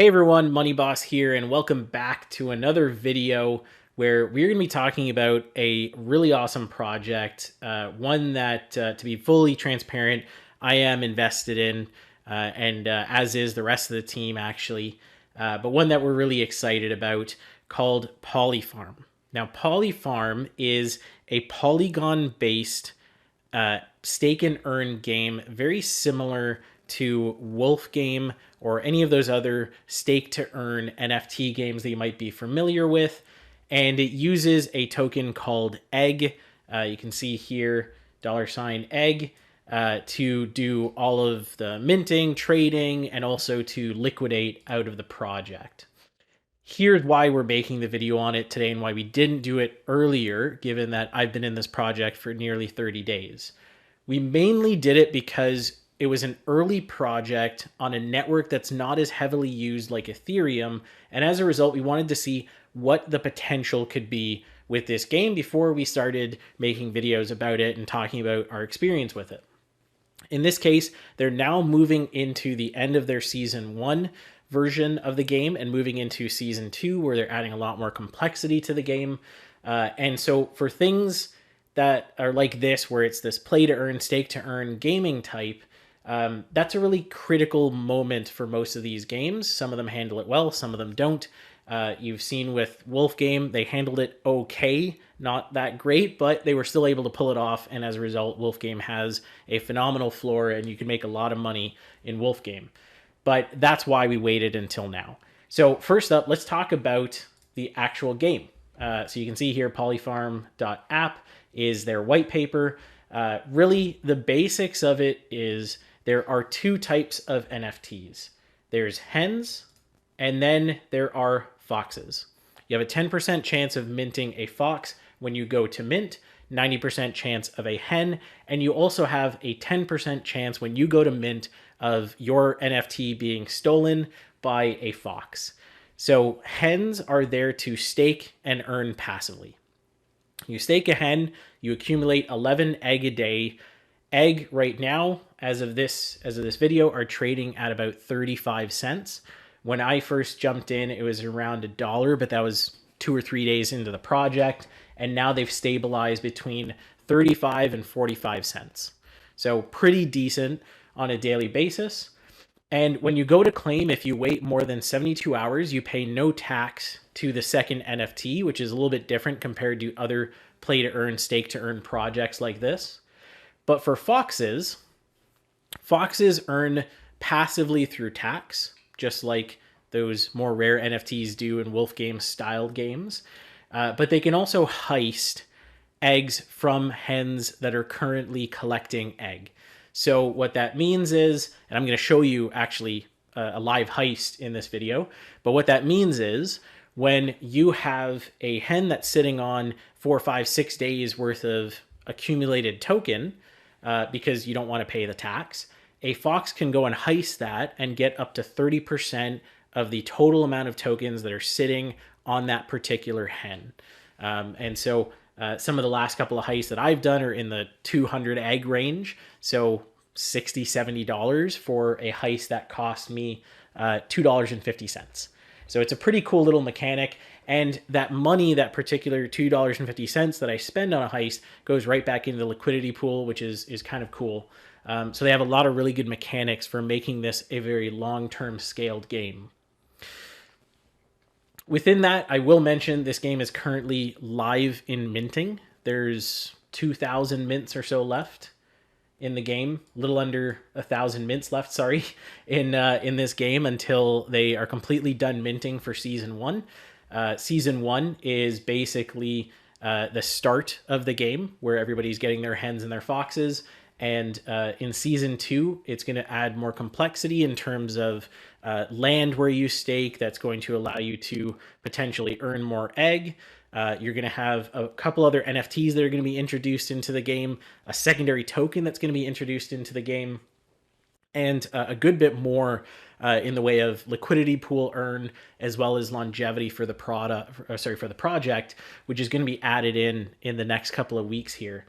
Hey everyone, Money Boss here, and welcome back to another video where we're going to be talking about a really awesome project, one that, to be fully transparent, I am invested in, and as is the rest of the team actually, but one that we're really excited about called PolyFarm. Now, PolyFarm is a polygon-based stake and earn game, very similar to Wolf Game or any of those other stake to earn NFT games that you might be familiar with. And it uses a token called egg. You can see here $egg to do all of the minting, trading, and also to liquidate out of the project. Here's why we're making the video on it today and why we didn't do it earlier, given that I've been in this project for nearly 30 days. We mainly did it because it was an early project on a network that's not as heavily used like Ethereum. And as a result, we wanted to see what the potential could be with this game before we started making videos about it and talking about our experience with it. In this case, they're now moving into the end of their season 1 version of the game and moving into season 2, where they're adding a lot more complexity to the game. And so for things that are like this, where it's this play to earn, stake to earn gaming type, that's a really critical moment for most of these games. Some of them handle it well, some of them don't. You've seen with Wolf Game, they handled it okay, not that great, but they were still able to pull it off. And as a result, Wolf Game has a phenomenal floor and you can make a lot of money in Wolf Game. But that's why we waited until now. So first up, let's talk about the actual game. So you can see here, polyfarm.app is their white paper. Really, the basics of it is there are two types of NFTs. There's hens, and then there are foxes. You have a 10% chance of minting a fox when you go to mint, 90% chance of a hen, and you also have a 10% chance when you go to mint of your NFT being stolen by a fox. So hens are there to stake and earn passively. You stake a hen, you accumulate 11 egg a day. Egg right now, as of this video, are trading at about 35 cents. When I first jumped in, it was around $1, but that was 2 or 3 days into the project, and now they've stabilized between 35 and 45 cents. So pretty decent on a daily basis. And when you go to claim, if you wait more than 72 hours, you pay no tax to the second NFT, which is a little bit different compared to other play to earn, stake to earn projects like this. But for foxes, foxes earn passively through tax, just like those more rare NFTs do in Wolf Game styled games. But they can also heist eggs from hens that are currently collecting egg. So what that means is, and I'm going to show you actually a live heist in this video, but what that means is when you have a hen that's sitting on 4, 5, 6 days worth of accumulated token, because you don't want to pay the tax, a fox can go and heist that and get up to 30% of the total amount of tokens that are sitting on that particular hen. And so some of the last couple of heists that I've done are in the 200 egg range. So $60, $70 for a heist that cost me $2.50. So it's a pretty cool little mechanic. And that money, that particular $2.50 that I spend on a heist, goes right back into the liquidity pool, which is kind of cool. So they have a lot of really good mechanics for making this a very long-term scaled game. Within that, I will mention this game is currently live in minting. There's 2,000 mints or so left in the game, a little under 1,000 mints left, sorry, in this game until they are completely done minting for season 1. Season 1 is basically the start of the game where everybody's getting their hens and their foxes. And in season 2, it's going to add more complexity in terms of land where you stake. That's going to allow you to potentially earn more egg. You're going to have a couple other NFTs that are going to be introduced into the game, a secondary token that's going to be introduced into the game, and a good bit more in the way of liquidity pool earn, as well as longevity for the project, which is going to be added in the next couple of weeks here.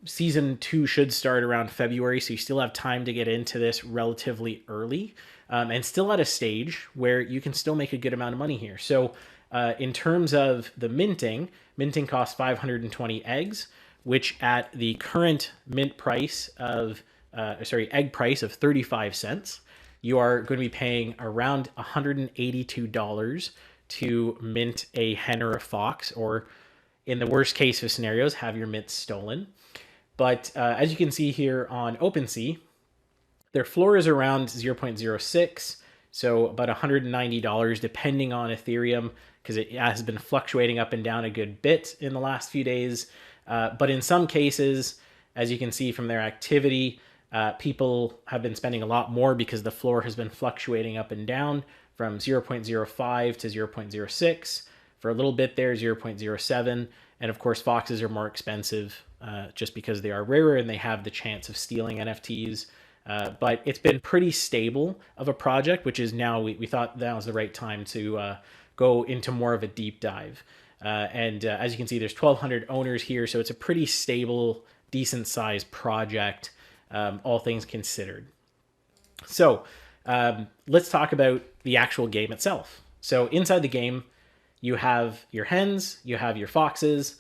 Season 2 should start around February, so you still have time to get into this relatively early. and still at a stage where you can still make a good amount of money here. So in terms of the minting costs 520 eggs, which at the current mint price of, egg price of 35 cents, you are going to be paying around $182 to mint a hen or a fox, or in the worst case of scenarios, have your mint stolen. But as you can see here on OpenSea, their floor is around 0.06, so about $190 depending on Ethereum, because it has been fluctuating up and down a good bit in the last few days. But in some cases, as you can see from their activity, people have been spending a lot more because the floor has been fluctuating up and down from 0.05 to 0.06. For a little bit there, 0.07. And of course, foxes are more expensive just because they are rarer and they have the chance of stealing NFTs. But it's been pretty stable of a project, which is now, we thought that was the right time to go into more of a deep dive. And as you can see, there's 1,200 owners here, so it's a pretty stable, decent sized project, all things considered. So let's talk about the actual game itself. So inside the game, you have your hens, you have your foxes.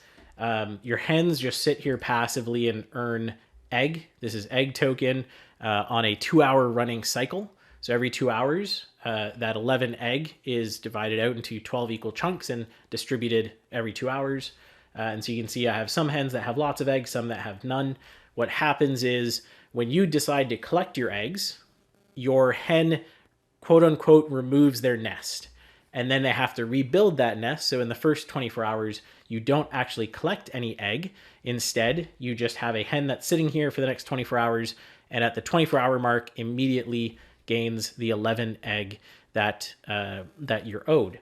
Your hens just sit here passively and earn egg. This is egg token on a 2-hour running cycle. So every 2 hours, that 11 egg is divided out into 12 equal chunks and distributed every 2 hours. And so you can see I have some hens that have lots of eggs, some that have none. What happens is when you decide to collect your eggs, your hen, quote unquote, removes their nest. And then they have to rebuild that nest. So in the first 24 hours, you don't actually collect any egg. Instead, you just have a hen that's sitting here for the next 24 hours. And at the 24-hour mark, immediately gains the 11 egg that you're owed.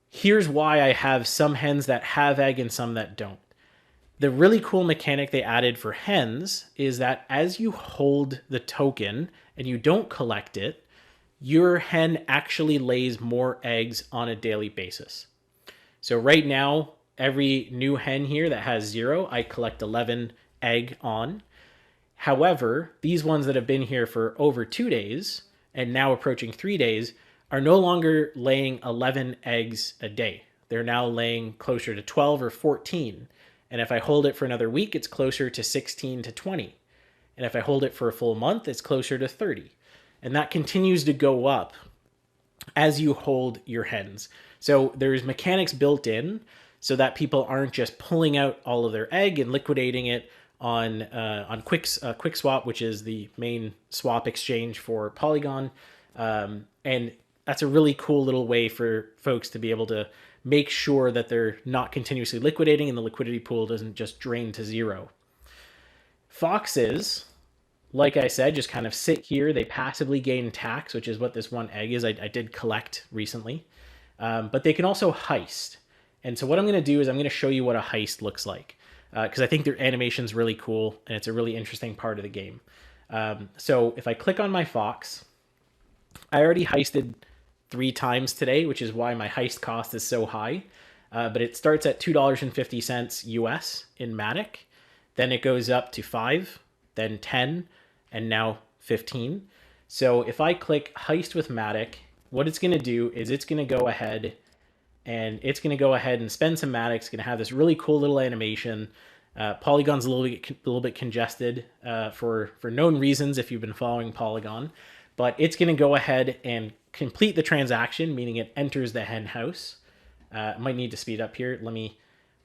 Here's why I have some hens that have egg and some that don't. The really cool mechanic they added for hens is that as you hold the token and you don't collect it, your hen actually lays more eggs on a daily basis. So right now, every new hen here that has 0, I collect 11 egg on. However, these ones that have been here for over 2 days and now approaching 3 days are no longer laying 11 eggs a day. They're now laying closer to 12 or 14. And if I hold it for another week, it's closer to 16 to 20. And if I hold it for a full month, it's closer to 30. And that continues to go up as you hold your hens. So there's mechanics built in so that people aren't just pulling out all of their egg and liquidating it on QuickSwap, which is the main swap exchange for Polygon. And that's a really cool little way for folks to be able to make sure that they're not continuously liquidating and the liquidity pool doesn't just drain to 0. Foxes, like I said, just kind of sit here. They passively gain tax, which is what this one egg is. I did collect recently. But they can also heist. And so what I'm going to do is I'm going to show you what a heist looks like. Because I think their animation is really cool and it's a really interesting part of the game. So if I click on my fox, I already heisted 3 times today, which is why my heist cost is so high. But it starts at $2.50 US in Matic. Then it goes up to 5, then 10, and now 15. So if I click heist with Matic, what it's going to do is it's going to go ahead and spend some Matic. It's going to have this really cool little animation. Polygon's a little bit congested for known reasons if you've been following Polygon. But it's going to go ahead and complete the transaction, meaning it enters the hen house. I might need to speed up here. Let me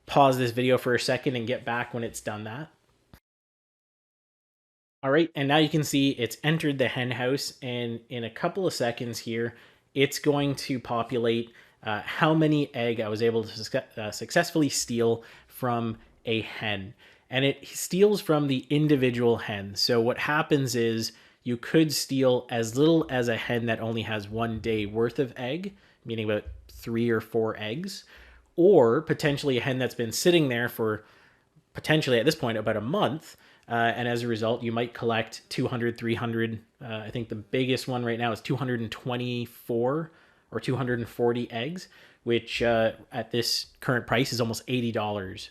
pause this video for a second and get back when it's done that. All right, and now you can see it's entered the hen house, and in a couple of seconds here, it's going to populate how many egg I was able to successfully steal from a hen. And it steals from the individual hen. So what happens is you could steal as little as a hen that only has 1 day worth of egg, meaning about 3 or 4 eggs, or potentially a hen that's been sitting there for potentially at this point about a month. And as a result, you might collect 200, 300. I think the biggest one right now is 224 or 240 eggs, which at this current price is almost $80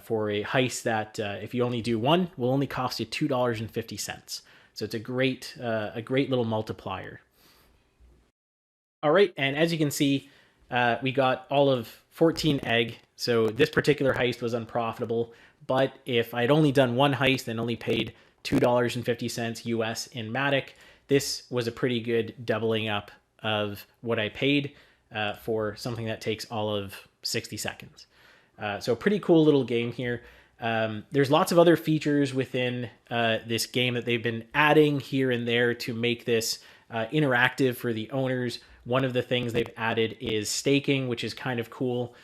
for a heist that if you only do one, will only cost you $2.50. So it's a great little multiplier. All right, and as you can see, we got all of 14 egg. So this particular heist was unprofitable, but if I'd only done one heist and only paid $2.50 US in Matic, this was a pretty good doubling up of what I paid for something that takes all of 60 seconds. So pretty cool little game here. There's lots of other features within this game that they've been adding here and there to make this interactive for the owners. One of the things they've added is staking, which is kind of cool.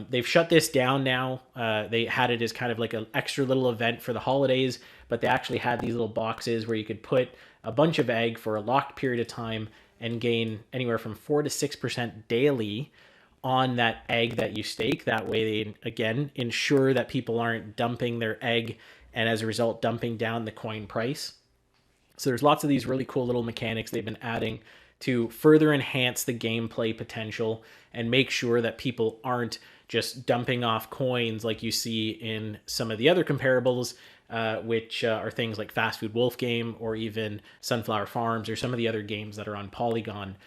They've shut this down now. They had it as kind of like an extra little event for the holidays, but they actually had these little boxes where you could put a bunch of egg for a locked period of time and gain anywhere from 4 to 6% daily on that egg that you stake. That way they, again, ensure that people aren't dumping their egg and as a result dumping down the coin price. So there's lots of these really cool little mechanics they've been adding to further enhance the gameplay potential and make sure that people aren't just dumping off coins like you see in some of the other comparables, which are things like Fast Food Wolf Game or even Sunflower Farms or some of the other games that are on Polygon.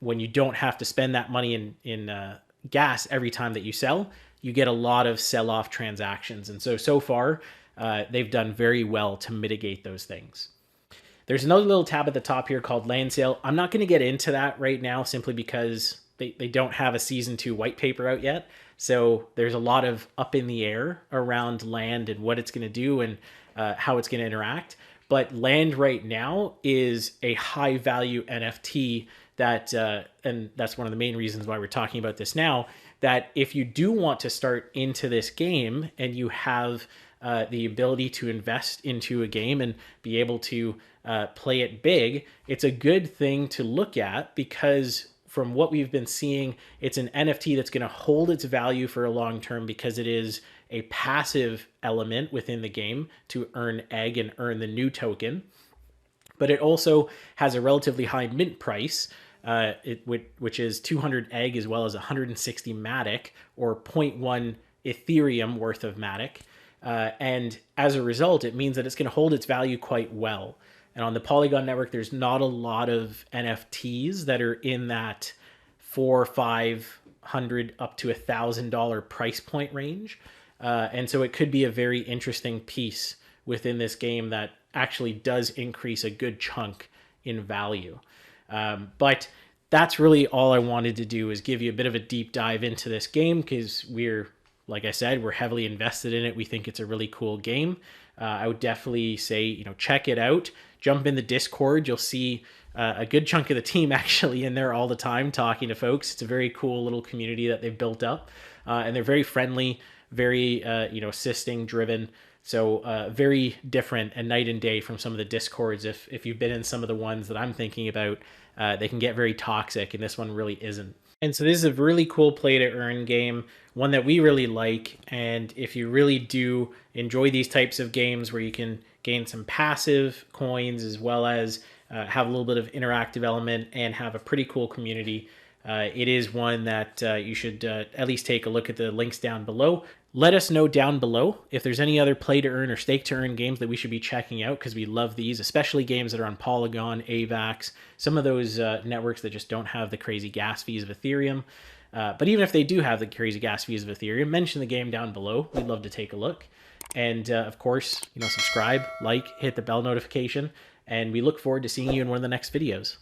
When you don't have to spend that money in gas every time that you sell, you get a lot of sell-off transactions. And so far, they've done very well to mitigate those things. There's another little tab at the top here called Land Sale. I'm not going to get into that right now simply because they don't have a Season 2 white paper out yet. So there's a lot of up in the air around land and what it's going to do and how it's going to interact. But land right now is a high value NFT that, and that's one of the main reasons why we're talking about this now, that if you do want to start into this game and you have the ability to invest into a game and be able to play it big, it's a good thing to look at because from what we've been seeing, it's an NFT that's going to hold its value for a long term because it is a passive element within the game to earn egg and earn the new token. But it also has a relatively high mint price, which is 200 egg as well as 160 Matic or 0.1 Ethereum worth of Matic. And as a result, it means that it's going to hold its value quite well. And on the Polygon network, there's not a lot of NFTs that are in that $400-500 up to $1,000 price point range. And so it could be a very interesting piece within this game that actually does increase a good chunk in value. But that's really all I wanted to do is give you a bit of a deep dive into this game because like I said, we're heavily invested in it. We think it's a really cool game. I would definitely say, check it out. Jump in the Discord. You'll see a good chunk of the team actually in there all the time talking to folks. It's a very cool little community that they've built up. And they're very friendly, very, assisting driven. So very different and night and day from some of the Discords. If you've been in some of the ones that I'm thinking about, they can get very toxic and this one really isn't. And so this is a really cool play to earn game, one that we really like. And if you really do enjoy these types of games where you can gain some passive coins as well as have a little bit of interactive element and have a pretty cool community, it is one that you should at least take a look at the links down below. Let us know down below if there's any other play to earn or stake to earn games that we should be checking out because we love these, especially games that are on Polygon, AVAX, some of those networks that just don't have the crazy gas fees of Ethereum. But even if they do have the crazy gas fees of Ethereum, mention the game down below. We'd love to take a look. And of course, subscribe, like, hit the bell notification, and we look forward to seeing you in one of the next videos.